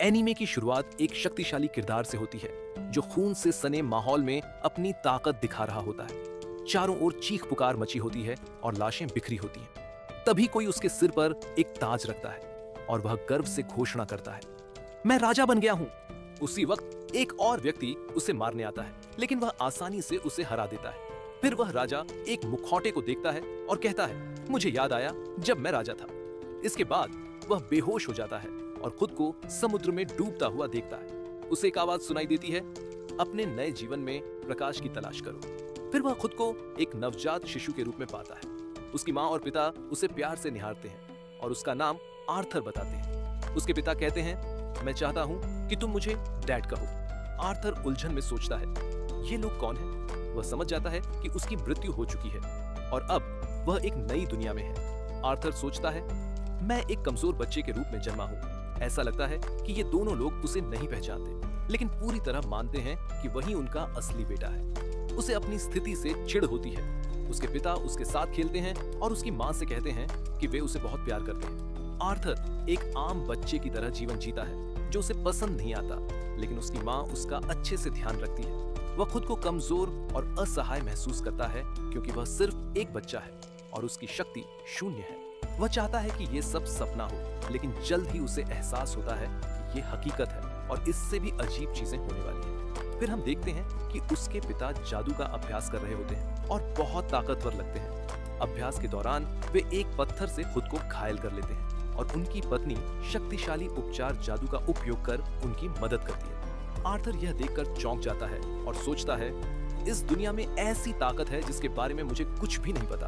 Anime की शुरुआत एक शक्तिशाली किरदार से होती है जो खून से सने माहौल में अपनी ताकत दिखा रहा होता है। चारों ओर चीख पुकार मची होती है और लाशें बिखरी होती हैं। तभी कोई उसके सिर पर एक ताज रखता है और वह गर्व से घोषणा करता है, मैं राजा बन गया हूं। उसी वक्त एक और व्यक्ति उसे मारने आता है, लेकिन वह आसानी से उसे हरा देता है। फिर वह राजा एक मुखौटे को देखता है और कहता है, मुझे याद आया जब मैं राजा था। इसके बाद वह बेहोश हो जाता है और खुद को समुद्र में डूबता हुआ देखता है। उसे एक आवाज सुनाई देती है, अपने नए जीवन में प्रकाश की तलाश करो। फिर वह खुद को एक नवजात शिशु के रूप में पाता है। उसकी माँ और पिता उसे प्यार से निहारते हैं और उसका नाम आर्थर बताते हैं। उसके पिता कहते हैं, मैं चाहता हूँ कि तुम मुझे डैड कहो। आर्थर उलझन में सोचता है, ये लोग कौन हैं? वह समझ जाता है कि उसकी मृत्यु हो चुकी है और अब वह एक नई दुनिया में है। आर्थर सोचता है, मैं एक कमजोर बच्चे के रूप में जन्मा हूँ। ऐसा लगता है कि ये दोनों लोग उसे नहीं पहचानते, लेकिन पूरी तरह मानते हैं कि वही उनका असली बेटा है। उसे अपनी स्थिति से चिढ़ होती है। उसके पिता उसके साथ खेलते हैं और उसकी माँ से कहते हैं कि वे उसे बहुत प्यार करते हैं। आर्थर एक आम बच्चे की तरह जीवन जीता है जो उसे पसंद नहीं आता, लेकिन उसकी माँ उसका अच्छे से ध्यान रखती है। वह खुद को कमजोर और असहाय महसूस करता है क्योंकि वह सिर्फ एक बच्चा है और उसकी शक्ति शून्य है। वह चाहता है कि ये सब सपना हो, लेकिन जल्द ही उसे एहसास होता है कि ये हकीकत है और इससे भी अजीब चीजें होने वाली हैं। फिर हम देखते हैं कि उसके पिता जादू का अभ्यास कर रहे होते हैं और बहुत ताकतवर लगते हैं। अभ्यास के दौरान वे एक पत्थर से खुद को घायल कर लेते हैं और उनकी पत्नी शक्तिशाली उपचार जादू का उपयोग कर उनकी मदद करती है। आर्थर यह देखकर चौंक जाता है और सोचता है, इस दुनिया में ऐसी ताकत है जिसके बारे में मुझे कुछ भी नहीं पता।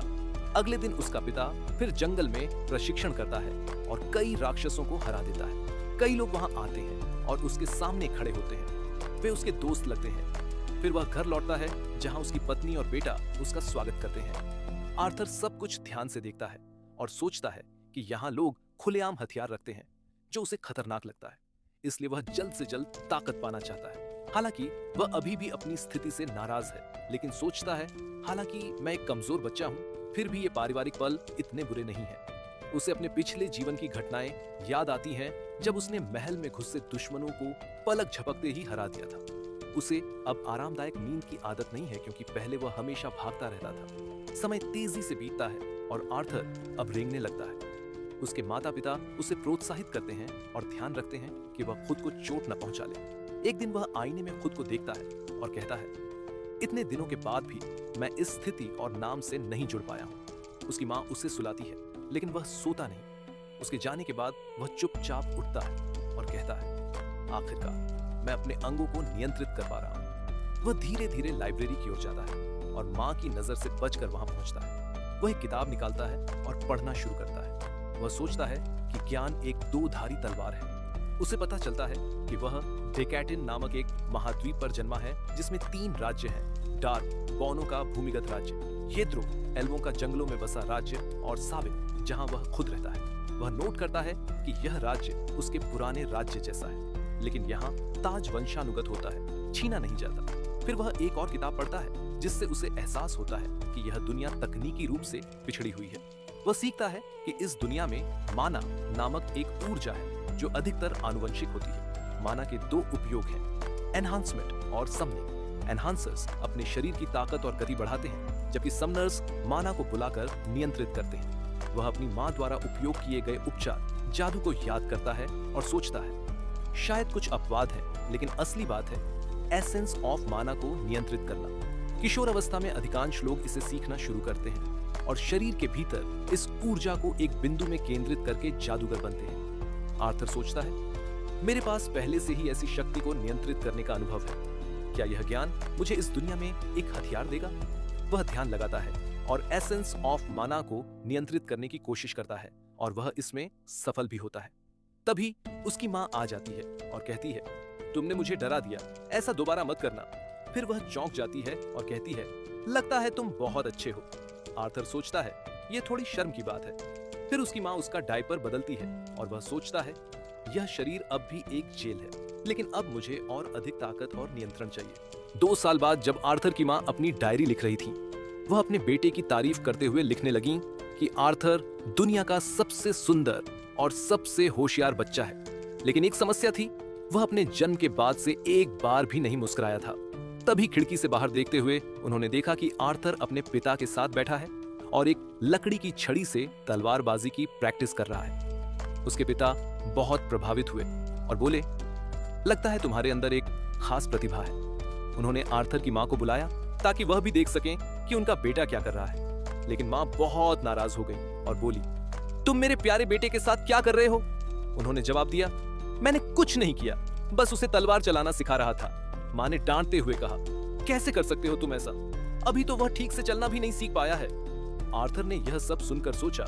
अगले दिन उसका पिता फिर जंगल में प्रशिक्षण करता है और कई राक्षसों को हरा देता है। कई लोग वहां आते हैं और उसके सामने खड़े होते हैं। वे उसके दोस्त लगते हैं। फिर वह घर लौटता है जहां उसकी पत्नी और बेटा उसका स्वागत करते हैं। आर्थर सब कुछ ध्यान से देखता है और सोचता है कि यहाँ लोग खुलेआम हथियार रखते हैं जो उसे खतरनाक लगता है। इसलिए वह जल्द से जल्द ताकत पाना चाहता है। हालांकि वह अभी भी अपनी स्थिति से नाराज है, लेकिन सोचता है, हालांकि मैं एक कमजोर बच्चा हूँ, फिर भी ये पारिवारिक पल इतने बुरे नहीं हैं। उसे अपने पिछले जीवन की घटनाएं याद आती हैं जब उसने महल में घुसे दुश्मनों को पलक झपकते ही हरा दिया था। उसे अब आरामदायक नींद की आदत नहीं है क्योंकि पहले वह हमेशा भागता रहता था। समय तेजी से बीतता है और आर्थर अब रेंगने लगता है। उसके माता पिता उसे प्रोत्साहित करते हैं और ध्यान रखते हैं कि वह खुद को चोट न पहुंचा ले। एक दिन वह आईने में खुद को देखता है और कहता है, इतने दिनों के बाद भी मैं इस स्थिति और नाम से नहीं जुड़ पाया हूं। उसकी माँ उसे सुलाती है, लेकिन वह सोता नहीं। उसके जाने के बाद वह चुपचाप उठता है और कहता है, आखिरकार मैं अपने अंगों को नियंत्रित कर पा रहा हूं। वह धीरे धीरे लाइब्रेरी की ओर जाता है और माँ की नजर से बचकर वहां पहुंचता है। वह एक किताब निकालता है और पढ़ना शुरू करता है। वह सोचता है कि ज्ञान एक दो-धारी तलवार है। उसे पता चलता है कि वह डेकैटिन नामक एक महाद्वीप पर जन्मा है जिसमें 3 राज्य हैं, डार्क बौनों का भूमिगत राज्य, येत्रो एल्वों का जंगलों में बसा राज्य और साविन जहां वह खुद रहता है। वह नोट करता है कि यह राज्य उसके पुराने राज्य जैसा है, लेकिन यहाँ ताज वंशानुगत होता है, छीना नहीं जाता। फिर वह एक और किताब पढ़ता है जिससे उसे एहसास होता है कि यह दुनिया तकनीकी रूप से पिछड़ी हुई है। वह सीखता है कि इस दुनिया में माना नामक एक ऊर्जा है जो अधिकतर आनुवंशिक होती है। माना के 2 उपयोग हैं, एनहांसमेंट और समनिंग। एनहांसर्स अपने शरीर की ताकत और गति बढ़ाते हैं, जबकि समनर्स माना को बुलाकर नियंत्रित करते हैं। वह अपनी माँ द्वारा उपयोग किए गए उपचार जादू को याद करता है और सोचता है, शायद कुछ अपवाद है, लेकिन असली बात है एसेंस ऑफ माना को नियंत्रित करना। किशोर अवस्था में अधिकांश लोग इसे सीखना शुरू करते हैं और शरीर के भीतर इस ऊर्जा को एक बिंदु में केंद्रित करके जादूगर बनते हैं। आर्थर सोचता है, मेरे पास पहले से ही ऐसी शक्ति को नियंत्रित करने का अनुभव है। क्या यह ज्ञान मुझे इस दुनिया में एक हथियार देगा? वह ध्यान लगाता है और एसेंस ऑफ माना को नियंत्रित करने की कोशिश करता है और वह इसमें सफल भी होता है। तभी उसकी माँ आ जाती है और कहती है, तुमने मुझे डरा दिया, ऐसा दोबारा मत करना। फिर वह चौंक जाती है और कहती है, लगता है तुम बहुत अच्छे हो। आर्थर सोचता है, यह थोड़ी शर्म की बात है। फिर उसकी माँ उसका डायपर बदलती है और वह सोचता है, यह शरीर अब भी एक जेल है, लेकिन अब मुझे और अधिक ताकत और नियंत्रण चाहिए। 2 साल बाद जब आर्थर की माँ अपनी डायरी लिख रही थी, वह अपने बेटे की तारीफ करते हुए लिखने लगी कि आर्थर दुनिया का सबसे सुंदर और सबसे होशियार बच्चा है। लेकिन एक समस्या थी, वह अपने जन्म के बाद से एक बार भी नहीं मुस्कुराया था। तभी खिड़की से बाहर देखते हुए उन्होंने देखा कि आर्थर अपने पिता के साथ बैठा है और एक लकड़ी की छड़ी से तलवारबाजी की प्रैक्टिस कर रहा है। उसके पिता बहुत प्रभावित हुए और बोले, लगता है तुम्हारे अंदर एक खास प्रतिभा है। उन्होंने आर्थर की मां को बुलाया ताकि वह भी देख सकें कि उनका बेटा क्या कर रहा है, लेकिन मां बहुत नाराज हो गई और बोली, तुम मेरे प्यारे बेटे के साथ क्या कर रहे हो? उन्होंने जवाब दिया, मैंने कुछ नहीं किया, बस उसे तलवार चलाना सिखा रहा था। मां ने डांटते हुए कहा, कैसे कर सकते हो तुम ऐसा? अभी तो वह ठीक से चलना भी नहीं सीख पाया है। आर्थर ने यह सब सुनकर सोचा,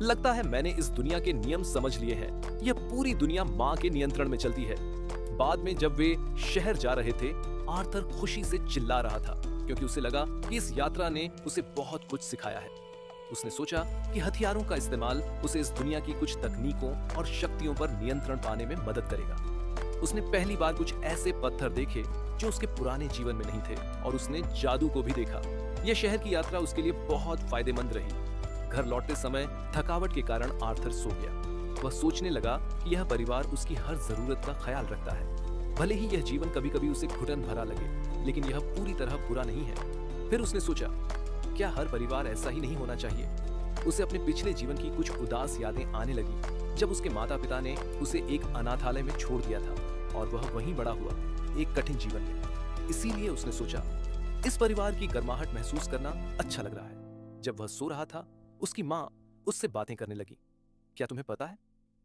लगता है मैंने इस दुनिया के नियम समझ लिए हैं। यह पूरी दुनिया मां के नियंत्रण में चलती है। बाद में जब वे शहर जा रहे थे, आर्थर खुशी से चिल्ला रहा था क्योंकि उसे लगा कि इस यात्रा ने उसे बहुत कुछ सिखाया है। उसने सोचा कि हथियारों का इस्तेमाल उसे इस दुनिया की कुछ तकनीकों और शक्तियों पर नियंत्रण पाने में मदद करेगा। उसने पहली बार कुछ ऐसे पत्थर देखे जो उसके पुराने जीवन में नहीं थे और उसने जादू को भी देखा। यह शहर की यात्रा उसके लिए बहुत फायदेमंद रही। घर लौटते समय थकावट के कारण आर्थर सो गया। वह सोचने लगा कि यह परिवार उसकी हर जरूरत का ख्याल रखता है। भले ही यह जीवन कभी कभी उसे घुटन भरा लगे, लेकिन यह पूरी तरह बुरा नहीं है। फिर उसने सोचा, क्या हर परिवार ऐसा ही नहीं होना चाहिए? उसे अपने पिछले जीवन की कुछ उदास यादें आने लगी जब उसके माता पिता ने उसे एक अनाथालय में छोड़ दिया था और वह वहीं बड़ा हुआ, एक कठिन जीवन में। इसीलिए उसने सोचा, इस परिवार की गर्माहट महसूस करना अच्छा लग रहा है। जब वह सो रहा था, उसकी माँ उससे बातें करने लगी। क्या तुम्हें पता है,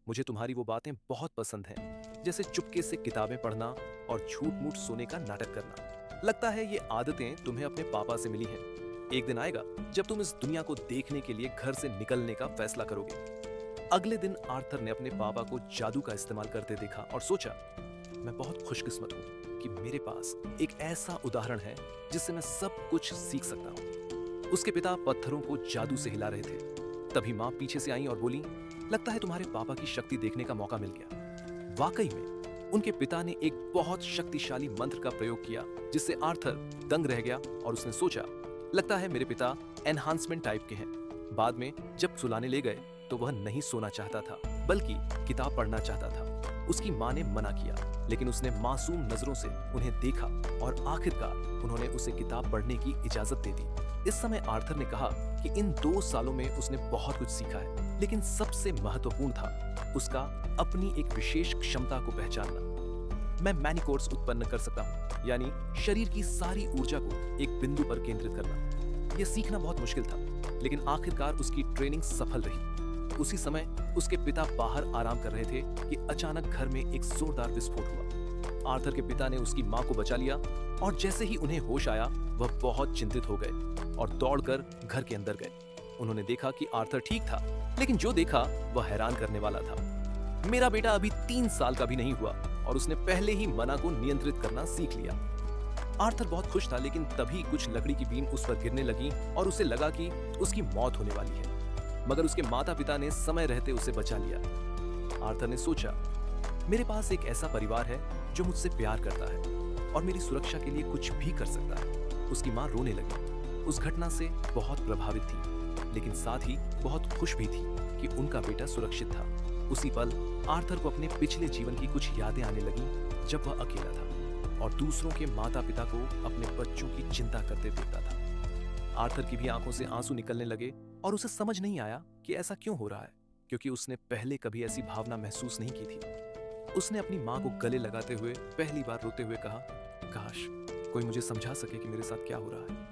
मुझे तुम्हारी वो बातें बहुत पसंद हैं, जैसे चुपके से किताबें पढ़ना और झूठ मूठ सोने का नाटक करना। लगता है ये आदतें तुम्हें अपने पापा से मिली हैं। एक दिन आएगा जब तुम इस दुनिया को देखने के लिए घर से निकलने का फैसला करोगे। अगले दिन आर्थर ने अपने पापा को जादू का इस्तेमाल करते देखा और सोचा, मैं बहुत खुशकिस्मत हूँ कि मेरे पास एक ऐसा उदाहरण है जिससे मैं सब कुछ सीख सकता हूँ। उसके पिता पत्थरों को जादू से हिला रहे थे। तभी माँ पीछे से आई और बोली, लगता है तुम्हारे पापा की शक्ति देखने का मौका मिल गया। वाकई में उनके पिता ने एक बहुत शक्तिशाली मंत्र का प्रयोग किया जिससे आर्थर दंग रह गया और उसने सोचा, लगता है मेरे पिता एनहांसमेंट टाइप के हैं। बाद में जब सुलाने ले गए तो वह नहीं सोना चाहता था, बल्कि किताब पढ़ना चाहता था। उसकी माँ ने मना किया, लेकिन उसने मासूम नजरों से उन्हें देखा और आखिरकार उन्होंने उसे किताब पढ़ने की इजाजत दे दी। इस समय आर्थर ने कहा कि इन 2 सालों में उसने बहुत कुछ सीखा है, लेकिन सबसे महत्वपूर्ण था उसका अपनी एक विशेष क्षमता को पहचानना। मैं मैनिकोर्स उत्पन्न कर सकता हूँ, यानी शरीर की सारी ऊर्जा को एक बिंदु पर केंद्रित करना। यह सीखना बहुत मुश्किल था, लेकिन आखिरकार उसकी ट्रेनिंग सफल रही। उसी समय उसके पिता बाहर आराम कर रहे थे कि अचानक घर में एक जोरदार विस्फोट हुआ। आर्थर के पिता ने उसकी मां को बचा लिया और जैसे ही उन्हें होश आया, वह बहुत चिंतित हो गए और दौड़कर घर के अंदर गए। उन्होंने देखा कि आर्थर ठीक था, लेकिन जो देखा वह हैरान करने वाला था। मेरा बेटा अभी 3 साल का भी नहीं हुआ और उसने पहले ही मना को नियंत्रित करना सीख लिया। आर्थर बहुत खुश था, लेकिन तभी कुछ लकड़ी की बीम उस पर गिरने लगी और उसे लगा कि उसकी मौत होने वाली है, मगर उसके माता पिता ने समय रहते उसे बचा लिया। आर्थर ने सोचा, मेरे पास एक ऐसा परिवार है जो मुझसे प्यार करता है और मेरी सुरक्षा के लिए कुछ भी कर सकता है। उसकी माँ रोने लगी। उस घटना से बहुत प्रभावित थी, लेकिन साथ ही बहुत खुश भी थी कि उनका बेटा सुरक्षित था। उसी पल आर्थर को अपने पिछले जीवन की कुछ यादें आने लगीं जब वह अकेला था और दूसरों के माता पिता को अपने बच्चों की चिंता करते देखता था। आर्थर की भी आंखों से आंसू निकलने लगे और उसे समझ नहीं आया कि ऐसा क्यों हो रहा है, क्योंकि उसने पहले कभी ऐसी भावना महसूस नहीं की थी। उसने अपनी माँ को गले लगाते हुए पहली बार रोते हुए कहा, काश कोई मुझे समझा सके कि मेरे साथ क्या हो रहा है।